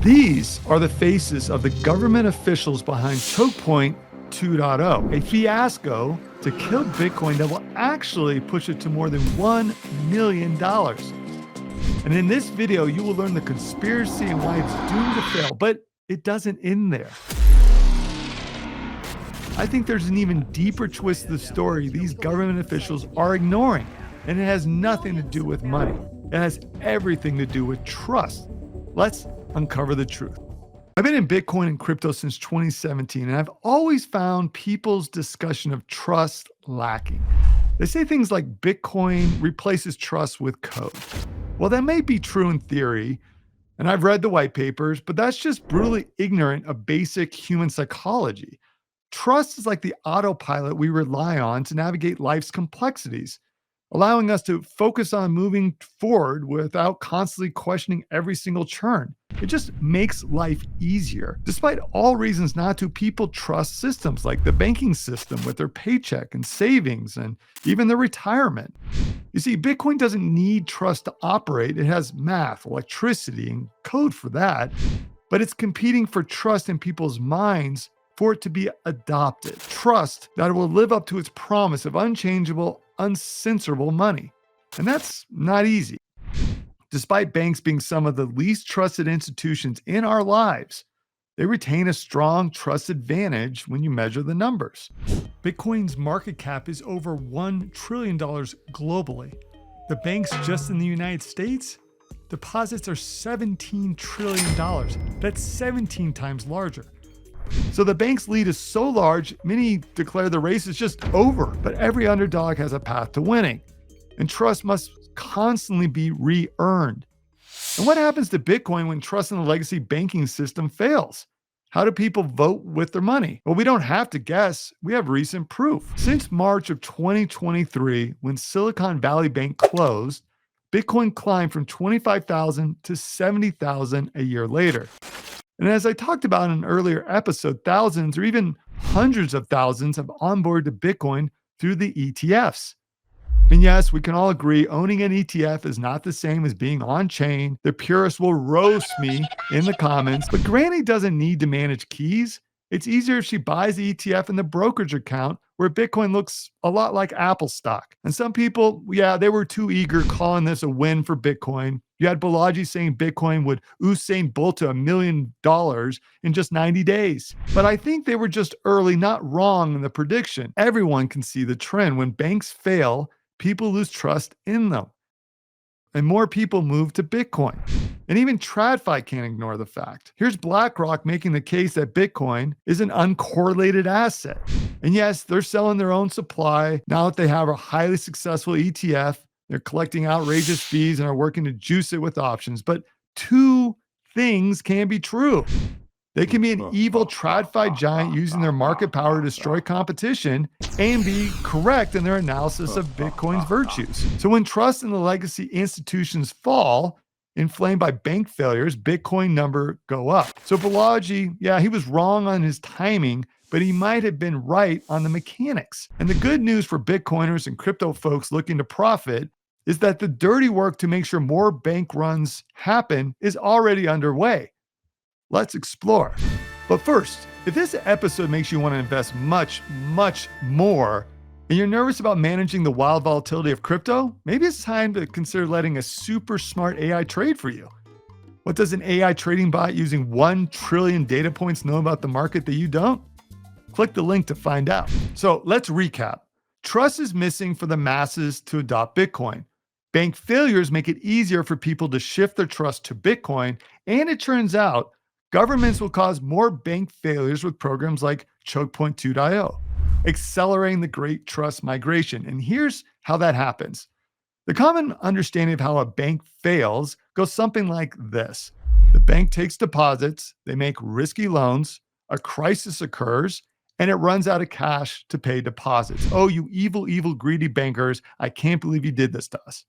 These are the faces of the government officials behind Chokepoint 2.0, a fiasco to kill Bitcoin that will actually push it to more than $1 million. And in this video, you will learn the conspiracy and why it's doomed to fail, but it doesn't end there. I think there's an even deeper twist to the story these government officials are ignoring, and it has nothing to do with money. It has everything to do with trust. Let's uncover the truth. I've been in Bitcoin and crypto since 2017, and I've always found people's discussion of trust lacking. They say things like Bitcoin replaces trust with code. Well, that may be true in theory, and I've read the white papers, but that's just brutally ignorant of basic human psychology. Trust is like the autopilot we rely on to navigate life's complexities, allowing us to focus on moving forward without constantly questioning every single churn. It just makes life easier. Despite all reasons not to, people trust systems like the banking system with their paycheck and savings and even their retirement. You see, Bitcoin doesn't need trust to operate. It has math, electricity, and code for that, but it's competing for trust in people's minds for it to be adopted. Trust that it will live up to its promise of unchangeable, uncensorable money. And that's not easy. Despite banks being some of the least trusted institutions in our lives, they retain a strong trust advantage when you measure the numbers. Bitcoin's market cap is over $1 trillion globally. The banks just in the United States, deposits are $17 trillion. That's 17 times larger. So the bank's lead is so large, many declare the race is just over, but every underdog has a path to winning, and trust must constantly be re-earned. And what happens to Bitcoin when trust in the legacy banking system fails? How do people vote with their money? Well, we don't have to guess. We have recent proof. Since March of 2023, when Silicon Valley Bank closed, Bitcoin climbed from 25,000 to 70,000 a year later. And as I talked about in an earlier episode, thousands or even hundreds of thousands have onboarded to Bitcoin through the ETFs. And yes, we can all agree owning an ETF is not the same as being on chain. The purists will roast me in the comments, but Granny doesn't need to manage keys. It's easier if she buys the ETF in the brokerage account where Bitcoin looks a lot like Apple stock. And some people, they were too eager calling this a win for Bitcoin. You had Balaji saying Bitcoin would Usain Bolt to $1 million in just 90 days. But I think they were just early, not wrong in the prediction. Everyone can see the trend. When banks fail, people lose trust in them. And more people move to Bitcoin. And even TradFi can't ignore the fact. Here's BlackRock making the case that Bitcoin is an uncorrelated asset. And yes, they're selling their own supply now that they have a highly successful ETF. They're collecting outrageous fees and are working to juice it with options. But two things can be true. They can be an evil TradFi giant using their market power to destroy competition and be correct in their analysis of Bitcoin's virtues. So when trust in the legacy institutions fall, inflamed by bank failures, Bitcoin number go up. So Balaji, he was wrong on his timing, but he might have been right on the mechanics. And the good news for Bitcoiners and crypto folks looking to profit is that the dirty work to make sure more bank runs happen is already underway. Let's explore. But first, if this episode makes you want to invest much, much more, and you're nervous about managing the wild volatility of crypto, maybe it's time to consider letting a super smart AI trade for you. What does an AI trading bot using 1 trillion data points know about the market that you don't? Click the link to find out. So let's recap. Trust is missing for the masses to adopt Bitcoin. Bank failures make it easier for people to shift their trust to Bitcoin, and it turns out governments will cause more bank failures with programs like Chokepoint 2.0, accelerating the great trust migration. And here's how that happens. The common understanding of how a bank fails goes something like this. The bank takes deposits, they make risky loans, a crisis occurs, and it runs out of cash to pay deposits. Oh, you evil, evil, greedy bankers, I can't believe you did this to us.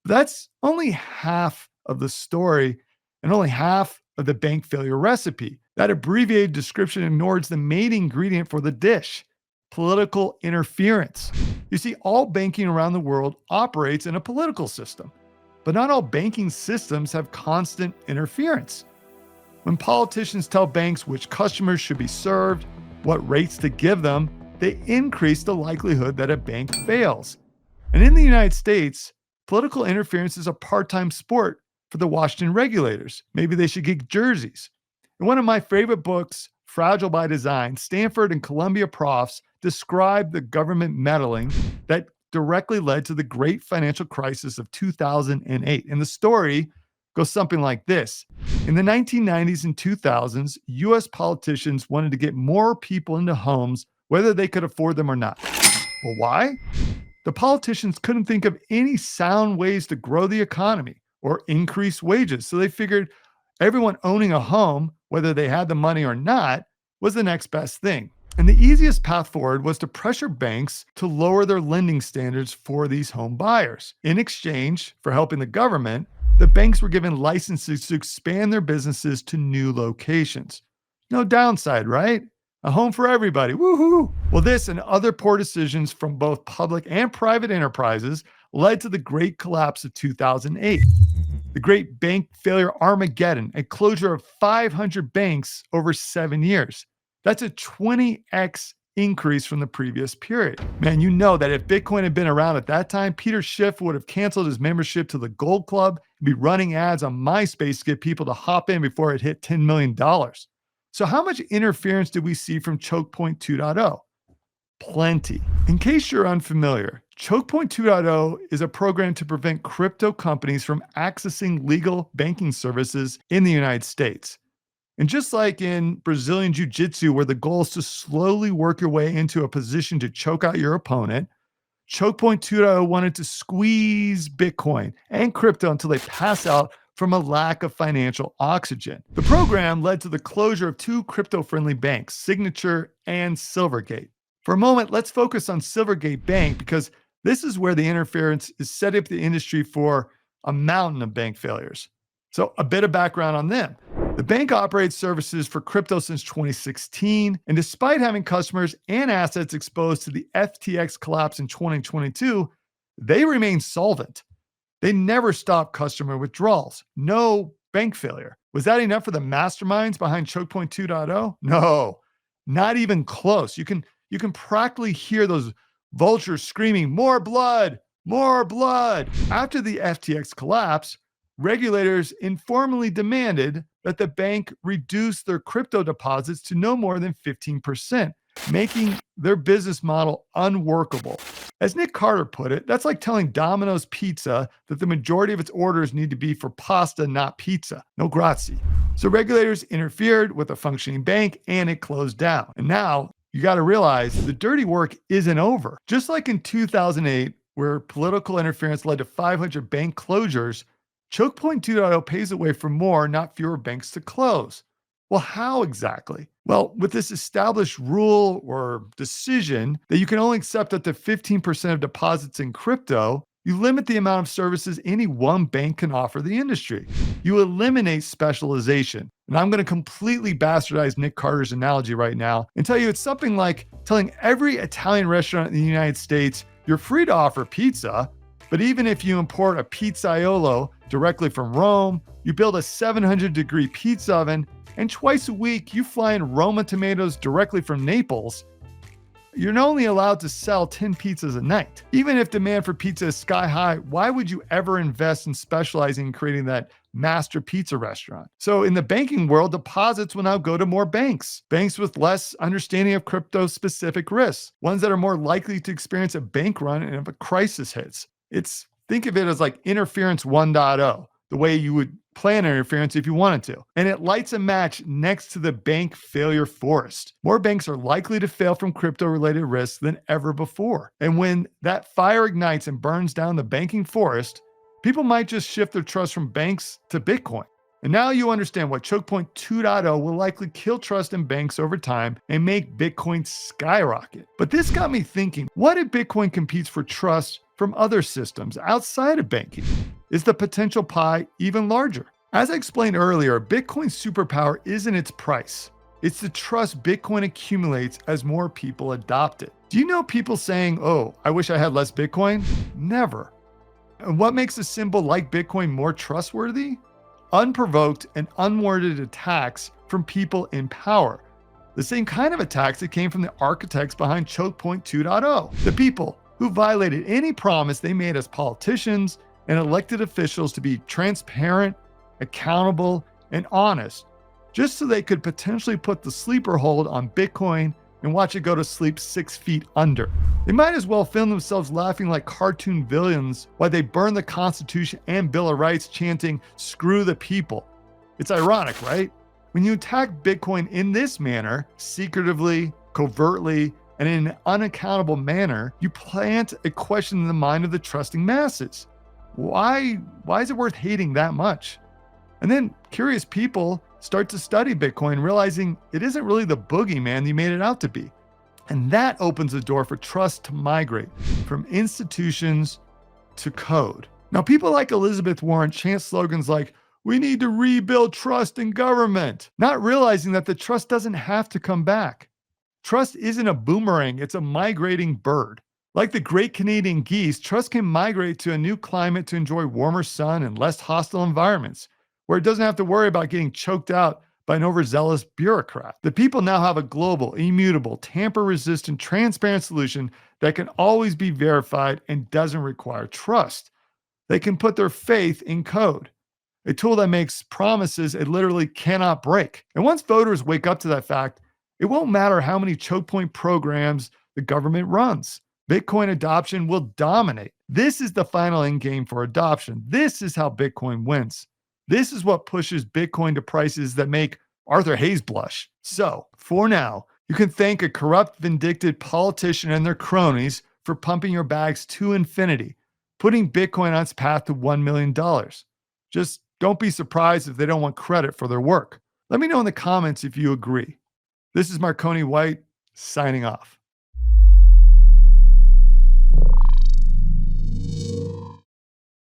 But that's only half of the story and only half of the bank failure recipe. That abbreviated description ignores the main ingredient for the dish: political interference. You see, all banking around the world operates in a political system, but not all banking systems have constant interference. When politicians tell banks which customers should be served, what rates to give them, they increase the likelihood that a bank fails. And in the United States, political interference is a part-time sport for the Washington regulators. Maybe they should get jerseys. In one of my favorite books, Fragile by Design, Stanford and Columbia profs describe the government meddling that directly led to the great financial crisis of 2008. And the story goes something like this. In the 1990s and 2000s, US politicians wanted to get more people into homes, whether they could afford them or not. Well, why? The politicians couldn't think of any sound ways to grow the economy or increase wages. So they figured everyone owning a home, whether they had the money or not, was the next best thing. And the easiest path forward was to pressure banks to lower their lending standards for these home buyers. In exchange for helping the government, the banks were given licenses to expand their businesses to new locations. No downside, right? A home for everybody. Woohoo! Well, this and other poor decisions from both public and private enterprises led to the great collapse of 2008. The great bank failure Armageddon, a closure of 500 banks over 7 years. That's a 20x increase from the previous period. Man, you know that if Bitcoin had been around at that time, Peter Schiff would have canceled his membership to the Gold Club and be running ads on MySpace to get people to hop in before it hit $10 million. So how much interference did we see from Chokepoint 2.0? Plenty. In case you're unfamiliar, Chokepoint 2.0 is a program to prevent crypto companies from accessing legal banking services in the United States. And just like in Brazilian Jiu-Jitsu, where the goal is to slowly work your way into a position to choke out your opponent, Chokepoint 2.0 wanted to squeeze Bitcoin and crypto until they pass out from a lack of financial oxygen. The program led to the closure of 2 crypto-friendly banks, Signature and Silvergate. For a moment, let's focus on Silvergate Bank because this is where the interference is setting up the industry for a mountain of bank failures. So a bit of background on them. The bank operates services for crypto since 2016, and despite having customers and assets exposed to the FTX collapse in 2022, they remain solvent. They never stopped customer withdrawals. No bank failure. Was that enough for the masterminds behind Chokepoint 2.0? No, not even close. You can practically hear those vultures screaming, more blood, more blood. After the FTX collapse, regulators informally demanded that the bank reduce their crypto deposits to no more than 15%, making their business model unworkable. As Nick Carter put it, that's like telling Domino's Pizza that the majority of its orders need to be for pasta, not pizza. No grazie. So regulators interfered with a functioning bank and it closed down. And now you got to realize the dirty work isn't over. Just like in 2008, where political interference led to 500 bank closures, Chokepoint 2.0 paves the way for more, not fewer banks to close. Well, how exactly? Well, with this established rule or decision that you can only accept up to 15% of deposits in crypto, you limit the amount of services any one bank can offer the industry. You eliminate specialization. And I'm going to completely bastardize Nick Carter's analogy right now and tell you it's something like telling every Italian restaurant in the United States, you're free to offer pizza, but even if you import a pizzaiolo directly from Rome, you build a 700-degree pizza oven, and twice a week you fly in Roma tomatoes directly from Naples, you're only allowed to sell 10 pizzas a night. Even if demand for pizza is sky high, why would you ever invest in specializing in creating that master pizza restaurant? So in the banking world, deposits will now go to more banks. Banks with less understanding of crypto-specific risks. Ones that are more likely to experience a bank run and if a crisis hits. Think of it as like interference 1.0, the way you would plan interference if you wanted to. And it lights a match next to the bank failure forest. More banks are likely to fail from crypto-related risks than ever before. And when that fire ignites and burns down the banking forest, people might just shift their trust from banks to Bitcoin. And now you understand why Chokepoint 2.0 will likely kill trust in banks over time and make Bitcoin skyrocket. But this got me thinking, what if Bitcoin competes for trust from other systems outside of banking? Is the potential pie even larger? As I explained earlier, Bitcoin's superpower isn't its price. It's the trust Bitcoin accumulates as more people adopt it. Do you know people saying, oh, I wish I had less Bitcoin? Never. And what makes a symbol like Bitcoin more trustworthy? unprovoked and unwarranted attacks from people in power. The same kind of attacks that came from the architects behind Chokepoint 2.0. The people who violated any promise they made as politicians and elected officials to be transparent, accountable, and honest, just so they could potentially put the sleeper hold on Bitcoin and watch it go to sleep 6 feet under. They might as well film themselves laughing like cartoon villains while they burn the Constitution and Bill of Rights chanting, "Screw the people." It's ironic, right? When you attack Bitcoin in this manner, secretively, covertly, and in an unaccountable manner, you plant a question in the mind of the trusting masses. Why is it worth hating that much? And then curious people start to study Bitcoin, realizing it isn't really the boogeyman you made it out to be. And that opens the door for trust to migrate from institutions to code. Now, people like Elizabeth Warren chant slogans like, "We need to rebuild trust in government," not realizing that the trust doesn't have to come back. Trust isn't a boomerang, it's a migrating bird. Like the great Canadian geese, trust can migrate to a new climate to enjoy warmer sun and less hostile environments, where it doesn't have to worry about getting choked out by an overzealous bureaucrat. The people now have a global, immutable, tamper-resistant, transparent solution that can always be verified and doesn't require trust. They can put their faith in code, a tool that makes promises it literally cannot break. And once voters wake up to that fact, it won't matter how many chokepoint programs the government runs. Bitcoin adoption will dominate. This is the final end game for adoption. This is how Bitcoin wins. This is what pushes Bitcoin to prices that make Arthur Hayes blush. So, for now, you can thank a corrupt, vindictive politician and their cronies for pumping your bags to infinity, putting Bitcoin on its path to $1 million. Just don't be surprised if they don't want credit for their work. Let me know in the comments if you agree. This is Marconi White, signing off.